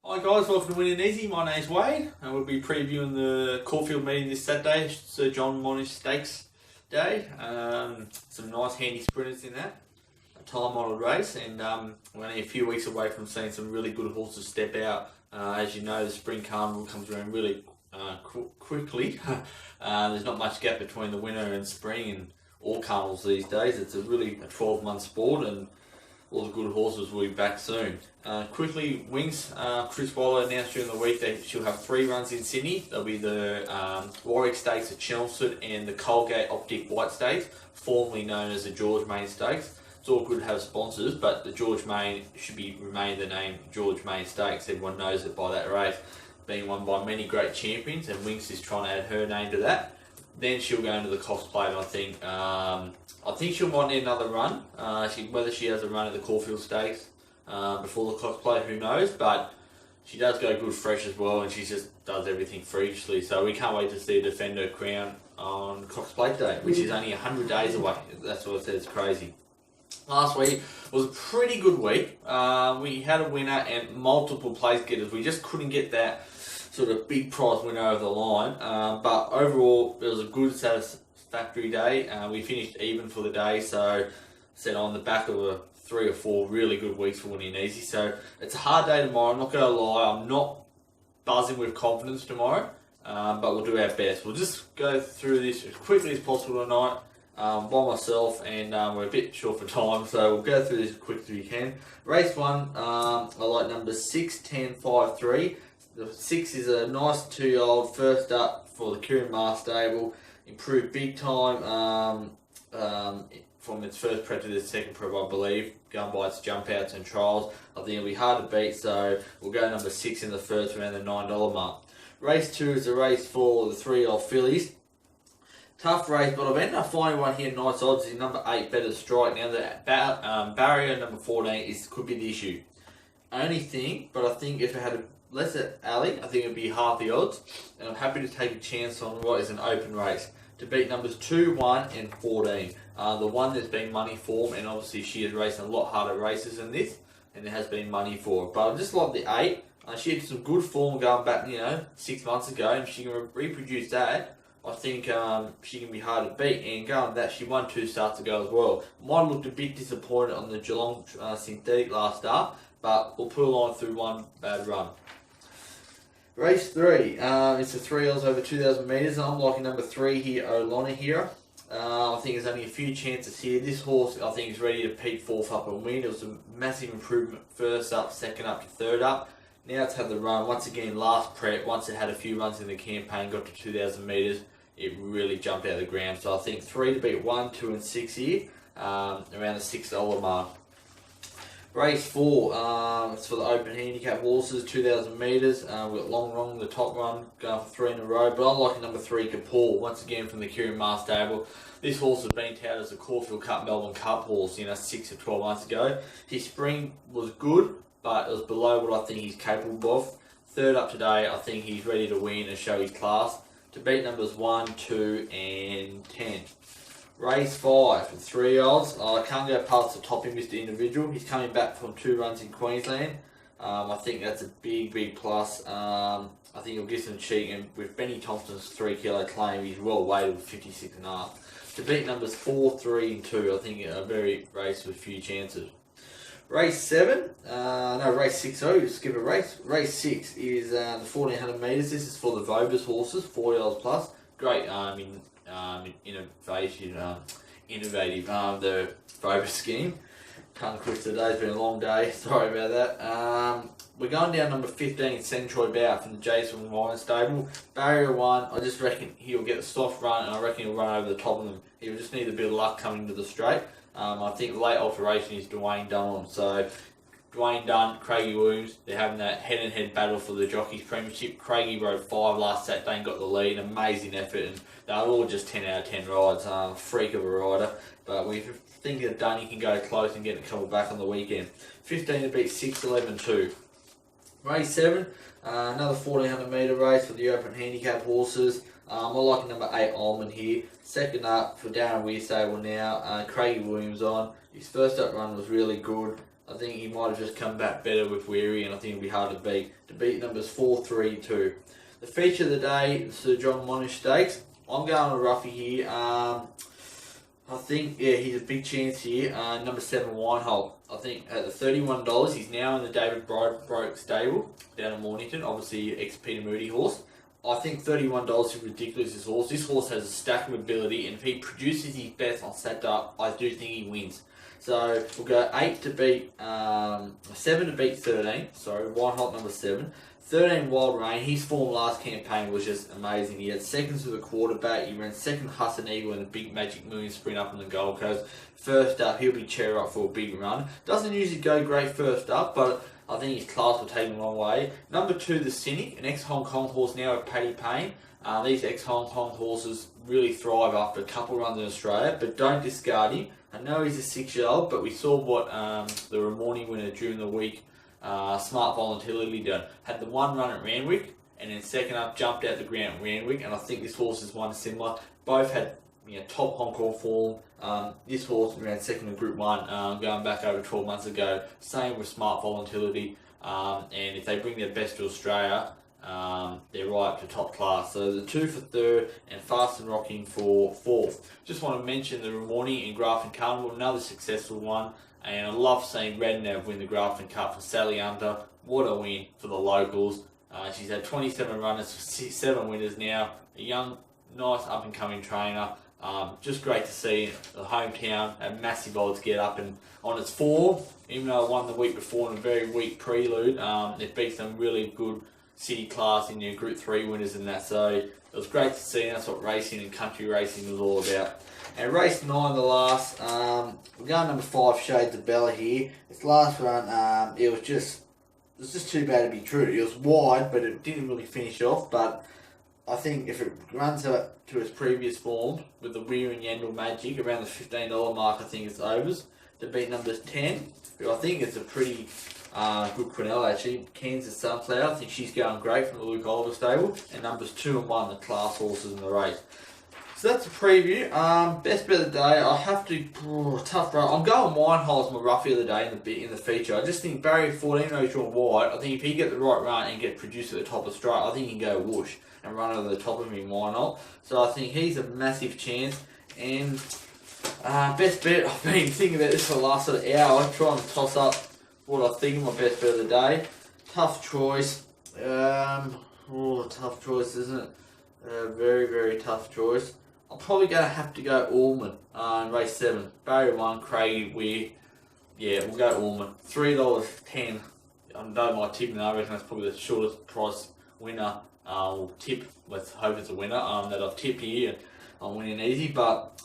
Hi guys, welcome to Winning Easy. My name's Wade and we'll be previewing the Caulfield meeting this Saturday, Sir John Monash Stakes Day. Some nice handy sprinters in that, a time-honoured race, and we're only a few weeks away from seeing some really good horses step out. As you know, the Spring Carnival comes around really quickly. There's not much gap between the winter and spring and all carnivals these days. It's a 12-month sport, and all the good horses will be back soon. Quickly, Wings, Chris Waller announced during the week that she'll have 3 runs in Sydney. There'll be the Warwick Stakes at Chelmsford and the Colgate Optic White Stakes, formerly known as the George Main Stakes. It's all good to have sponsors, but the George Main should remain the name George Main Stakes. Everyone knows it by that race, being won by many great champions, and Wings is trying to add her name to that. Then she'll go into the Cox Plate, I think. I think she'll might need another run. Whether she has a run at the Caulfield Stakes before the Cox Plate, who knows? But she does go good fresh as well, and she just does everything freakishly. So we can't wait to see her defend her crown on Cox Plate Day, which is only 100 days away. That's what I said, it's crazy. Last week was a pretty good week. We had a winner and multiple place getters. We just couldn't get that sort of big prize winner over the line. But overall, it was a good, satisfactory day. We finished even for the day, so set on the back of 3 or 4 really good weeks for Winning Easy. So it's a hard day tomorrow, I'm not going to lie. I'm not buzzing with confidence tomorrow, but we'll do our best. We'll just go through this as quickly as possible tonight by myself, and we're a bit short for time, so we'll go through this as quick as we can. Race 1, I like numbers 6, 10, 5, 3. The 6 is a nice 2-year-old, first up for the Kieran Maher stable. Improved big time from its first prep to the second prep, I believe, going by its jump outs and trials. I think it'll be hard to beat, so we'll go number 6 in the first around the $9 mark. Race 2 is a race for the 3-year-old fillies. Tough race, but I've ended up finding one here, nice odds, is number 8, Better Strike. Now the barrier number 14 could be the issue. Only thing, but I think if it had a lesser alley, I think it'd be half the odds, and I'm happy to take a chance on what is an open race to beat numbers 2, 1 and 14. The one that's been money form, and obviously she has raced a lot harder races than this, and there has been money for her. But I just like the 8. She had some good form going back, 6 months ago, and if she can reproduce that, I think she can be hard to beat. And going that, she won 2 starts ago as well. Might have looked a bit disappointed on the Geelong synthetic last start, but we'll pull on through one bad run. Race 3, it's a 3Ls over 2,000 metres. I'm liking number 3 here, Olona here. I think there's only a few chances here. This horse, I think, is ready to peak 4th up and win. It was a massive improvement, first up, second up to third up. Now it's had the run. Once again, last prep, once it had a few runs in the campaign, got to 2,000 metres, it really jumped out of the ground. So I think 3 to beat 1, 2 and 6 here, around the $6 mark. Race 4, it's for the open handicap horses, 2,000 metres. We've got Long Wrong, the top run, going for 3 in a row. But I'm liking number 3, Kapoor, once again from the Kieran Maher stable. This horse has been touted as a Caulfield Cup, Melbourne Cup horse, 6 to 12 months ago. His spring was good, but it was below what I think he's capable of. Third up today, I think he's ready to win and show his class. To beat numbers 1, 2 and 10. Race 5 for 3-year-olds. I can't go past the top in Mr. Individual. He's coming back from 2 runs in Queensland. I think that's a big plus. I think he'll get some cheek, and with Benny Thompson's 3 kilo claim, he's well weighted with 56.5. To beat numbers 4, 3 and 2, I think a very race with few chances. Race 7, race 6, skip a race. Race 6 is the 1,400 metres. This is for the Vobis horses, 4-year-olds plus. Great innovative, the Vobis scheme. Tongue twister today, it's been a long day, sorry about that. We're going down number 15, Centroy Bout from the Jason Ryan stable. Barrier 1, I just reckon he'll get a soft run, and I reckon he'll run over the top of them. He'll just need a bit of luck coming to the straight. I think the late alteration is Dwayne Dunn. So Dwayne Dunn, Craigie Williams, they're having that head-and-head battle for the Jockeys Premiership. Craigie rode 5 last Saturday and got the lead. Amazing effort, and they were all just 10 out of 10 rides. Freak of a rider. But we think that Dunny can go close and get a couple back on the weekend. 15 to beat 6, 11, 2. Race 7, another 1,400 metre race for the open handicap horses. I like number 8, Almond here. Second up for Darren Weir stable now. Craigie Williams on. His first up run was really good. I think he might have just come back better with Weary, and I think it'll be hard to beat. To beat numbers 4, 3, 2. The feature of the day, Sir John Monash Stakes. I'm going with Ruffy here. I think, yeah, he's a big chance here. Number 7, Winehole. I think at the $31, he's now in the David Broke stable down in Mornington. Obviously, ex-Peter Moody horse. I think $31 is ridiculous, this horse. This horse has a stack of ability, and if he produces his best on Saturday, I do think he wins. So, we'll go 8 to beat, 7 to beat 13. Sorry, Winehole number 7. 13 Wild Rain. His form last campaign was just amazing. He had seconds with a quarterback. He ran second Husson Eagle in a big Magic Million sprint up on the Gold Coast. First up, he'll be chair up for a big run. Doesn't usually go great first up, but I think his class will take him a long way. Number 2, the Cynic, an ex-Hong Kong horse now with Paddy Payne. These ex-Hong Kong horses really thrive after a couple runs in Australia, but don't discard him. I know he's a 6-year-old, but we saw what the morning winner during the week, Smart Volatility, done. Had the one run at Randwick, and then second up jumped out the ground at Randwick, and I think this horse is one similar. Both had top Hong Kong form. This horse ran second in Group 1 going back over 12 months ago. Same with Smart Volatility, and if they bring their best to Australia, they're right up to top class. So the 2 for 3rd and Fast and Rocking for 4th. Just want to mention the Ramornie in Grafton Carnival, another successful one. And I love seeing Rednev win the Grafton Cup for Sally Hunter. What a win for the locals. She's had 27 runners, 7 winners now. A young, nice up-and-coming trainer. Just great to see the hometown at massive odds get up and on its form. Even though it won the week before in a very weak prelude, it beat some really good city class in your Group 3 winners and that. So it was great to see. That's what racing and country racing was all about. And race 9, the last, we're going number 5, Shades of Bella here. Its last run, it was just too bad to be true. It was wide, but it didn't really finish off. But I think if it runs up to its previous form with the Weir and Yandel Magic around the $15 mark, I think it's overs to beat numbers 10. But I think it's a pretty good Quinella actually. Kansas Sunflower, I think she's going great from the Luke Oliver stable. And numbers 2 and 1, the class horses in the race. So that's a preview. Best bet of the day. I have to tough run. I'm going Winehole as my roughie of the day in the feature. I just think Barry 14 knows drawn wide. I think if he get the right run and get produced at the top of the strike, I think he can go whoosh and run over the top of him. Why not? So I think he's a massive chance. And best bet. I've been thinking about this for the last sort of hour, trying to toss up what I think of my best bet of the day. Tough choice. Tough choice, isn't it? Very, very tough choice. I'm probably going to have to go Allman in race 7. Barrier 1, Craigie, Weir. Yeah, we'll go Allman. $3.10. I don't mind tipping. I reckon that's probably the shortest price winner. We'll tip. Let's hope it's a winner that I've tipped here. I'm winning easy, but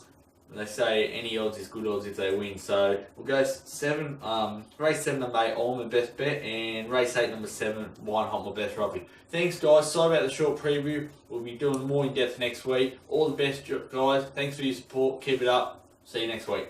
they say any odds is good odds if they win. So we'll go 7. Race 7 number 8, Allman best bet, and race 8 number 7, Winehole my best rugby. Thanks guys. Sorry about the short preview. We'll be doing more in depth next week. All the best guys. Thanks for your support. Keep it up. See you next week.